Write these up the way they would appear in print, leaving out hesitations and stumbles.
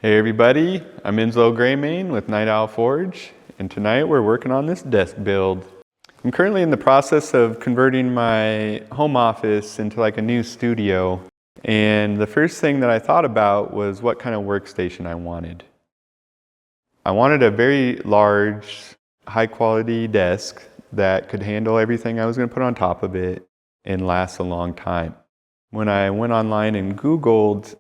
Hey everybody, I'm Enzo Greymane with Night Owl Forge, and tonight we're working on this desk build. I'm currently in the process of converting my home office into like a new studio, and the first thing that I thought about was what kind of workstation I wanted. I wanted a very large, high quality desk that could handle everything I was going to put on top of it and last a long time. When I went online and Googled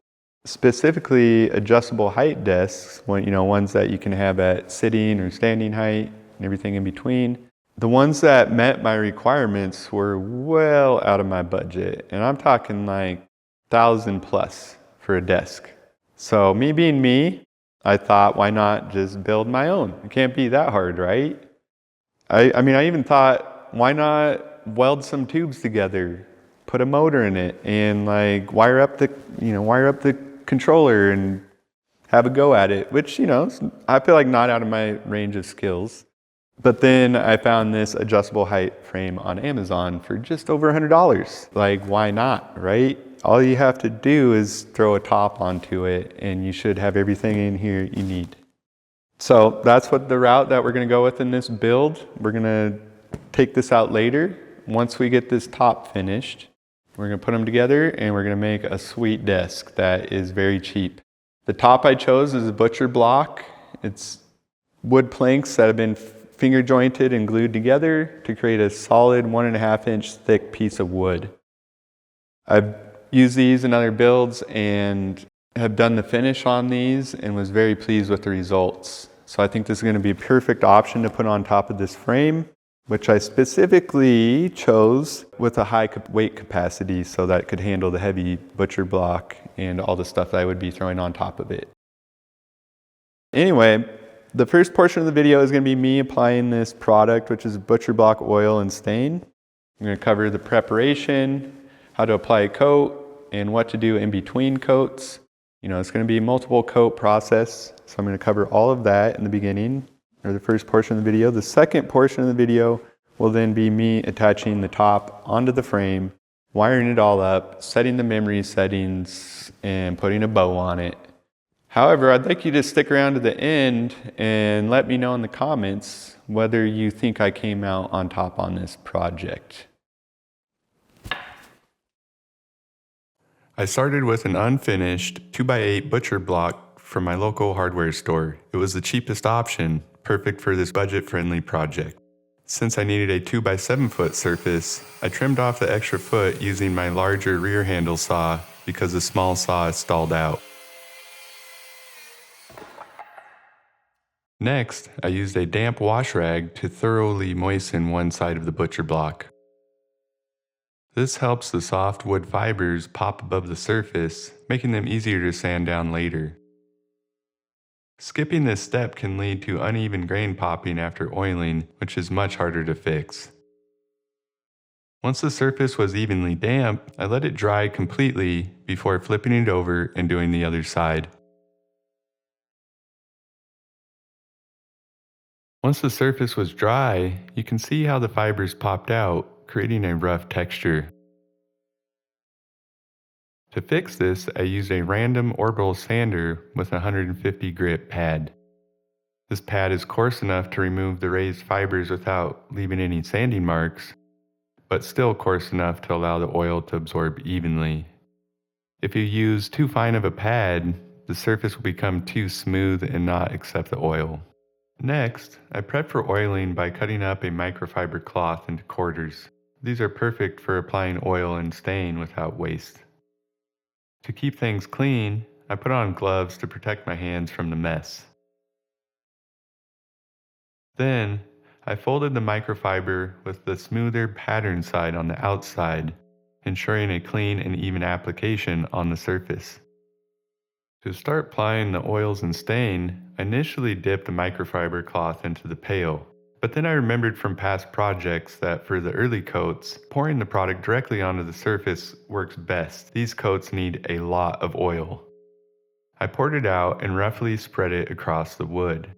specifically adjustable height desks, ones that you can have at sitting or standing height and everything in between. The ones that met my requirements were well out of my budget, and I'm talking like 1,000 plus for a desk. So me being me, I thought, why not just build my own? It can't be that hard, right? I even thought, why not weld some tubes together, put a motor in it, and like wire up the controller and have a go at it, which, I feel like not out of my range of skills. But then I found this adjustable height frame on Amazon for just over $100. Like, why not, right? All you have to do is throw a top onto it and you should have everything in here you need. So that's what the route that we're gonna go with in this build. We're gonna take this out later. Once we get this top finished, we're going to put them together and we're going to make a sweet desk that is very cheap. The top I chose is a butcher block. It's wood planks that have been finger jointed and glued together to create a solid 1.5 inch thick piece of wood. I've used these in other builds and have done the finish on these and was very pleased with the results. So I think this is going to be a perfect option to put on top of this frame, which I specifically chose with a high weight capacity so that it could handle the heavy butcher block and all the stuff that I would be throwing on top of it. Anyway, the first portion of the video is going to be me applying this product, which is butcher block oil and stain. I'm going to cover the preparation, how to apply a coat, and what to do in between coats. It's going to be a multiple coat process, so I'm going to cover all of that in the beginning, or the first portion of the video. The second portion of the video will then be me attaching the top onto the frame, wiring it all up, setting the memory settings, and putting a bow on it. However, I'd like you to stick around to the end and let me know in the comments whether you think I came out on top on this project. I started with an unfinished 2x8 butcher block from my local hardware store. It was the cheapest option, perfect for this budget-friendly project. Since I needed a 2x7 foot surface, I trimmed off the extra foot using my larger rear handle saw because the small saw stalled out. Next, I used a damp wash rag to thoroughly moisten one side of the butcher block. This helps the soft wood fibers pop above the surface, making them easier to sand down later. Skipping this step can lead to uneven grain popping after oiling, which is much harder to fix. Once the surface was evenly damp, I let it dry completely before flipping it over and doing the other side. Once the surface was dry, you can see how the fibers popped out, creating a rough texture. To fix this, I used a random orbital sander with a 150 grit pad. This pad is coarse enough to remove the raised fibers without leaving any sanding marks, but still coarse enough to allow the oil to absorb evenly. If you use too fine of a pad, the surface will become too smooth and not accept the oil. Next, I prep for oiling by cutting up a microfiber cloth into quarters. These are perfect for applying oil and stain without waste. To keep things clean, I put on gloves to protect my hands from the mess. Then, I folded the microfiber with the smoother pattern side on the outside, ensuring a clean and even application on the surface. To start applying the oils and stain, I initially dipped the microfiber cloth into the pail, but then I remembered from past projects that for the early coats, pouring the product directly onto the surface works best. These coats need a lot of oil. I poured it out and roughly spread it across the wood.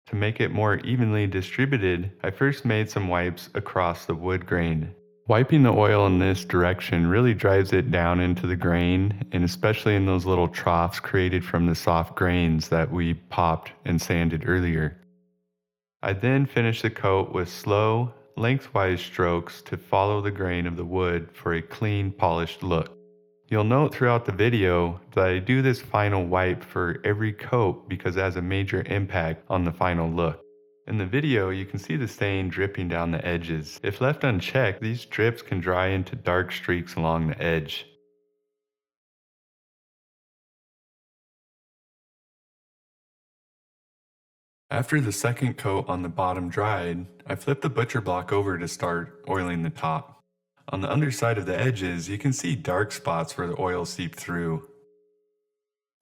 To make it more evenly distributed, I first made some wipes across the wood grain. Wiping the oil in this direction really drives it down into the grain, and especially in those little troughs created from the soft grains that we popped and sanded earlier. I then finish the coat with slow, lengthwise strokes to follow the grain of the wood for a clean, polished look. You'll note throughout the video that I do this final wipe for every coat because it has a major impact on the final look. In the video, you can see the stain dripping down the edges. If left unchecked, these drips can dry into dark streaks along the edge. After the second coat on the bottom dried, I flip the butcher block over to start oiling the top. On the underside of the edges, you can see dark spots where the oil seeped through.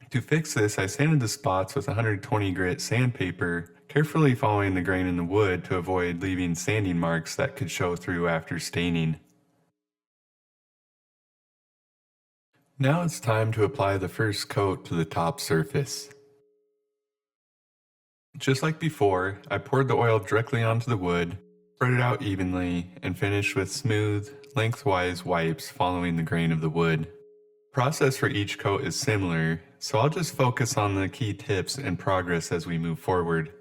To fix this, I sanded the spots with 120 grit sandpaper, carefully following the grain in the wood to avoid leaving sanding marks that could show through after staining. Now it's time to apply the first coat to the top surface. Just like before, I poured the oil directly onto the wood, spread it out evenly, and finished with smooth, lengthwise wipes following the grain of the wood. The process for each coat is similar, so I'll just focus on the key tips and progress as we move forward.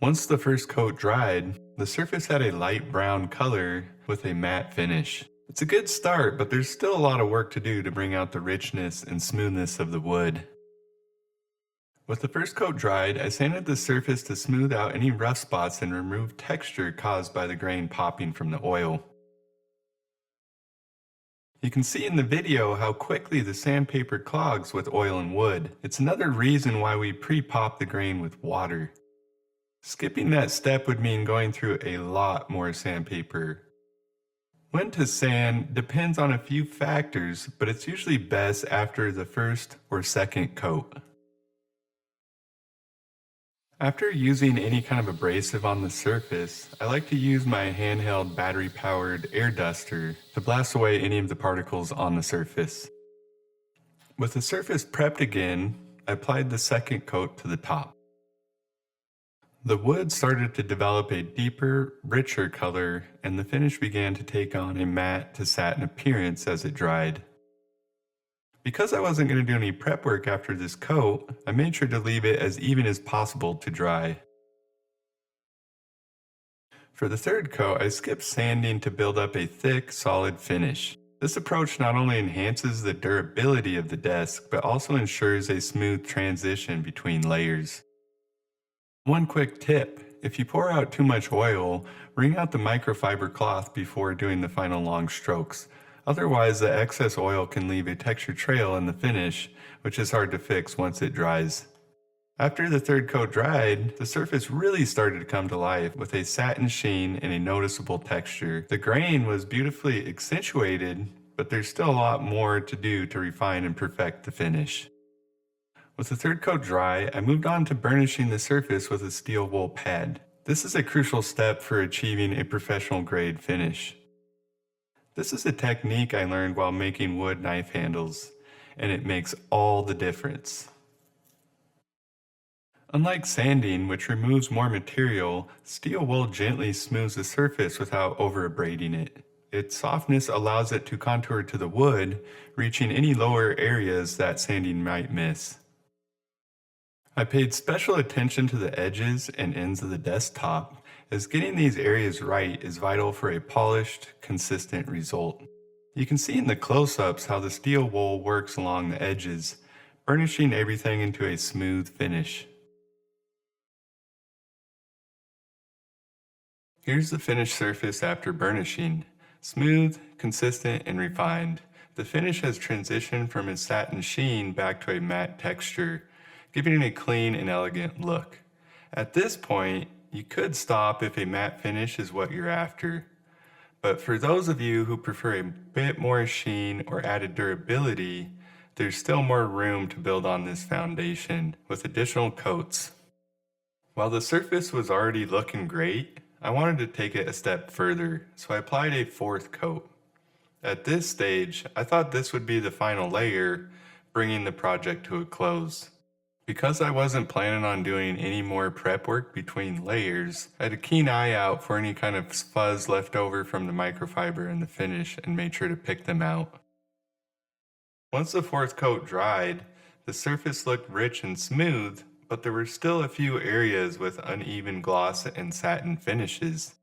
Once the first coat dried, the surface had a light brown color with a matte finish. It's a good start, but there's still a lot of work to do to bring out the richness and smoothness of the wood. With the first coat dried, I sanded the surface to smooth out any rough spots and remove texture caused by the grain popping from the oil. You can see in the video how quickly the sandpaper clogs with oil and wood. It's another reason why we pre-pop the grain with water. Skipping that step would mean going through a lot more sandpaper. When to sand depends on a few factors, but it's usually best after the first or second coat. After using any kind of abrasive on the surface, I like to use my handheld battery-powered air duster to blast away any of the particles on the surface. With the surface prepped again, I applied the second coat to the top. The wood started to develop a deeper, richer color, and the finish began to take on a matte to satin appearance as it dried. Because I wasn't going to do any prep work after this coat, I made sure to leave it as even as possible to dry. For the third coat, I skipped sanding to build up a thick, solid finish. This approach not only enhances the durability of the desk, but also ensures a smooth transition between layers. One quick tip: if you pour out too much oil, wring out the microfiber cloth before doing the final long strokes. Otherwise, the excess oil can leave a texture trail in the finish, which is hard to fix once it dries. After the third coat dried, the surface really started to come to life with a satin sheen and a noticeable texture. The grain was beautifully accentuated, but there's still a lot more to do to refine and perfect the finish. With the third coat dry, I moved on to burnishing the surface with a steel wool pad. This is a crucial step for achieving a professional grade finish. This is a technique I learned while making wood knife handles, and it makes all the difference. Unlike sanding, which removes more material, steel wool gently smooths the surface without over-abrading it. Its softness allows it to contour to the wood, reaching any lower areas that sanding might miss. I paid special attention to the edges and ends of the desktop, as getting these areas right is vital for a polished, consistent result. You can see in the close-ups how the steel wool works along the edges, burnishing everything into a smooth finish. Here's the finished surface after burnishing. Smooth, consistent, and refined. The finish has transitioned from its satin sheen back to a matte texture, giving it a clean and elegant look. At this point, you could stop if a matte finish is what you're after. But for those of you who prefer a bit more sheen or added durability, there's still more room to build on this foundation with additional coats. While the surface was already looking great, I wanted to take it a step further, so I applied a fourth coat. At this stage, I thought this would be the final layer, bringing the project to a close. Because I wasn't planning on doing any more prep work between layers, I had a keen eye out for any kind of fuzz left over from the microfiber in the finish and made sure to pick them out. Once the fourth coat dried, the surface looked rich and smooth, but there were still a few areas with uneven gloss and satin finishes.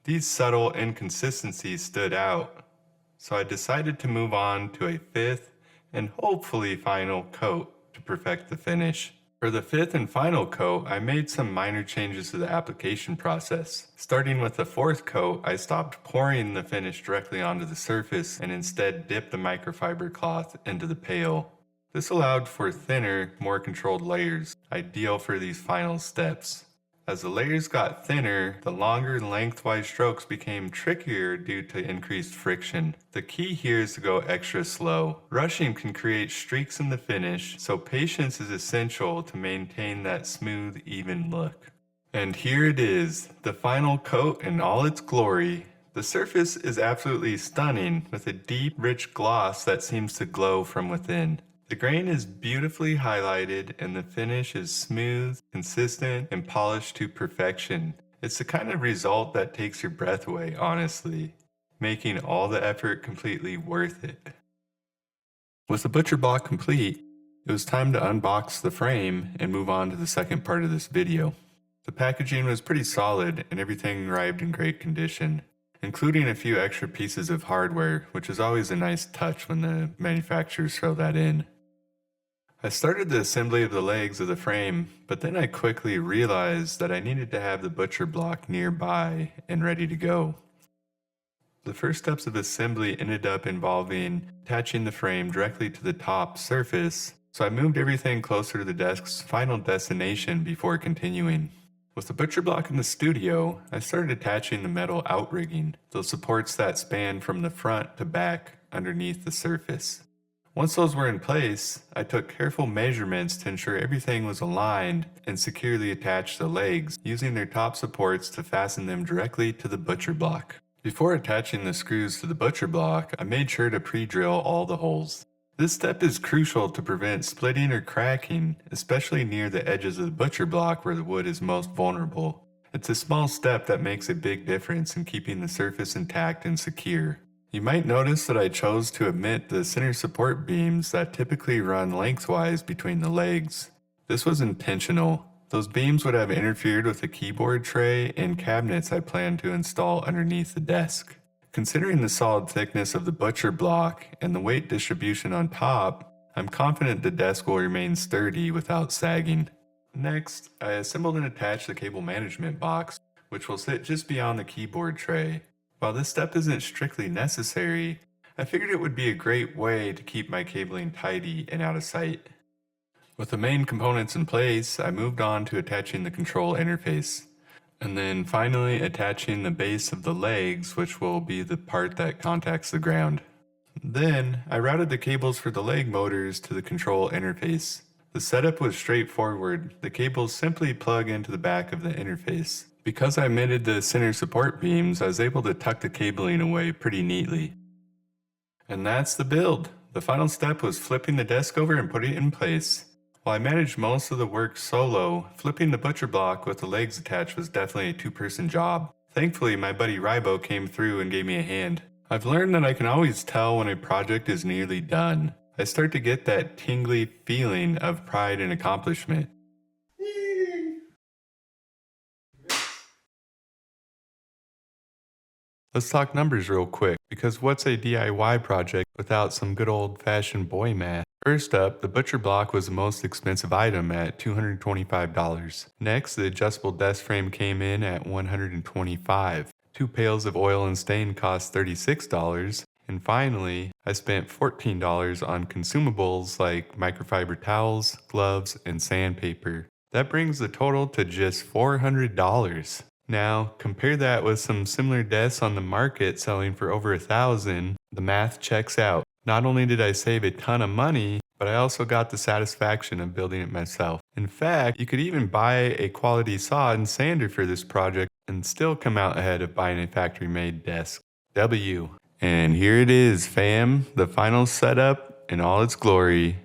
These subtle inconsistencies stood out, so I decided to move on to a fifth and hopefully final coat to perfect the finish. For the fifth and final coat, I made some minor changes to the application process. Starting with the fourth coat, I stopped pouring the finish directly onto the surface and instead dipped the microfiber cloth into the pail. This allowed for thinner, more controlled layers, ideal for these final steps. As the layers got thinner, the longer lengthwise strokes became trickier due to increased friction. The key here is to go extra slow. Rushing can create streaks in the finish, so patience is essential to maintain that smooth, even look. And here it is, the final coat in all its glory. The surface is absolutely stunning, with a deep, rich gloss that seems to glow from within. The grain is beautifully highlighted and the finish is smooth, consistent, and polished to perfection. It's the kind of result that takes your breath away, honestly, making all the effort completely worth it. With the butcher block complete, it was time to unbox the frame and move on to the second part of this video. The packaging was pretty solid and everything arrived in great condition, including a few extra pieces of hardware, which is always a nice touch when the manufacturers throw that in. I started the assembly of the legs of the frame, but then I quickly realized that I needed to have the butcher block nearby and ready to go. The first steps of assembly ended up involving attaching the frame directly to the top surface, so I moved everything closer to the desk's final destination before continuing. With the butcher block in the studio, I started attaching the metal outrigging, those supports that span from the front to back underneath the surface. Once those were in place, I took careful measurements to ensure everything was aligned and securely attached the legs, using their top supports to fasten them directly to the butcher block. Before attaching the screws to the butcher block, I made sure to pre-drill all the holes. This step is crucial to prevent splitting or cracking, especially near the edges of the butcher block where the wood is most vulnerable. It's a small step that makes a big difference in keeping the surface intact and secure. You might notice that I chose to omit the center support beams that typically run lengthwise between the legs. This was intentional. Those beams would have interfered with the keyboard tray and cabinets I planned to install underneath the desk. Considering the solid thickness of the butcher block and the weight distribution on top, I'm confident the desk will remain sturdy without sagging. Next, I assembled and attached the cable management box, which will sit just beyond the keyboard tray. While this step isn't strictly necessary, I figured it would be a great way to keep my cabling tidy and out of sight. With the main components in place, I moved on to attaching the control interface, and then finally attaching the base of the legs, which will be the part that contacts the ground. Then, I routed the cables for the leg motors to the control interface. The setup was straightforward. The cables simply plug into the back of the interface. Because I omitted the center support beams, I was able to tuck the cabling away pretty neatly. And that's the build. The final step was flipping the desk over and putting it in place. While I managed most of the work solo, flipping the butcher block with the legs attached was definitely a two-person job. Thankfully, my buddy Rybo came through and gave me a hand. I've learned that I can always tell when a project is nearly done. I start to get that tingly feeling of pride and accomplishment. Let's talk numbers real quick, because what's a DIY project without some good old-fashioned boy math? First up, the butcher block was the most expensive item at $225. Next, the adjustable desk frame came in at $125. 2 pails of oil and stain cost $36. And finally, I spent $14 on consumables like microfiber towels, gloves, and sandpaper. That brings the total to just $400. Now, compare that with some similar desks on the market selling for over $1,000. The math checks out. Not only did I save a ton of money, but I also got the satisfaction of building it myself. In fact, you could even buy a quality saw and sander for this project and still come out ahead of buying a factory-made desk. W. And here it is, fam, the final setup in all its glory.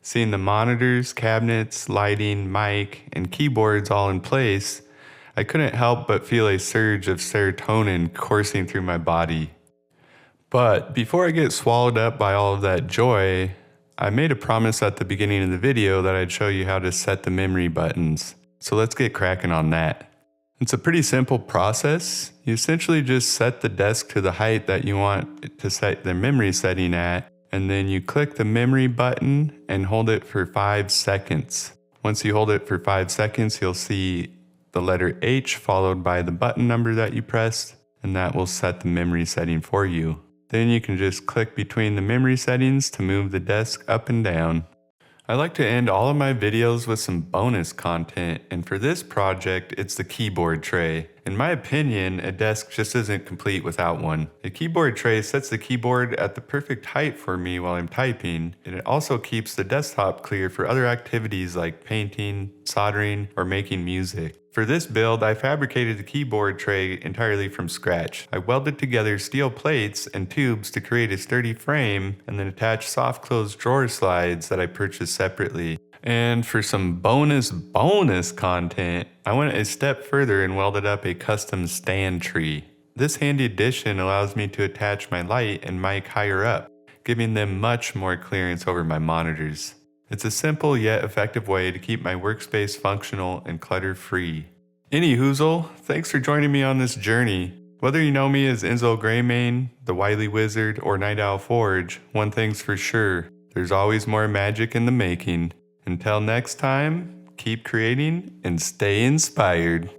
Seeing the monitors, cabinets, lighting, mic, and keyboards all in place, I couldn't help but feel a surge of serotonin coursing through my body. But before I get swallowed up by all of that joy, I made a promise at the beginning of the video that I'd show you how to set the memory buttons. So let's get cracking on that. It's a pretty simple process. You essentially just set the desk to the height that you want to set the memory setting at, and then you click the memory button and hold it for 5 seconds. Once you hold it for 5 seconds, you'll see the letter H followed by the button number that you pressed, and that will set the memory setting for you. Then you can just click between the memory settings to move the desk up and down. I like to end all of my videos with some bonus content, and for this project, it's the keyboard tray. In my opinion, a desk just isn't complete without one. The keyboard tray sets the keyboard at the perfect height for me while I'm typing, and it also keeps the desktop clear for other activities like painting, soldering, or making music. For this build, I fabricated the keyboard tray entirely from scratch. I welded together steel plates and tubes to create a sturdy frame, and then attached soft close drawer slides that I purchased separately. And for some bonus content, I went a step further and welded up a custom stand tree. This handy addition allows me to attach my light and mic higher up, giving them much more clearance over my monitors. It's a simple yet effective way to keep my workspace functional and clutter-free. Any hoozle, thanks for joining me on this journey. Whether you know me as Enzo Greymane, the Wily Wizard, or Night Owl Forge, one thing's for sure, there's always more magic in the making. Until next time, keep creating and stay inspired.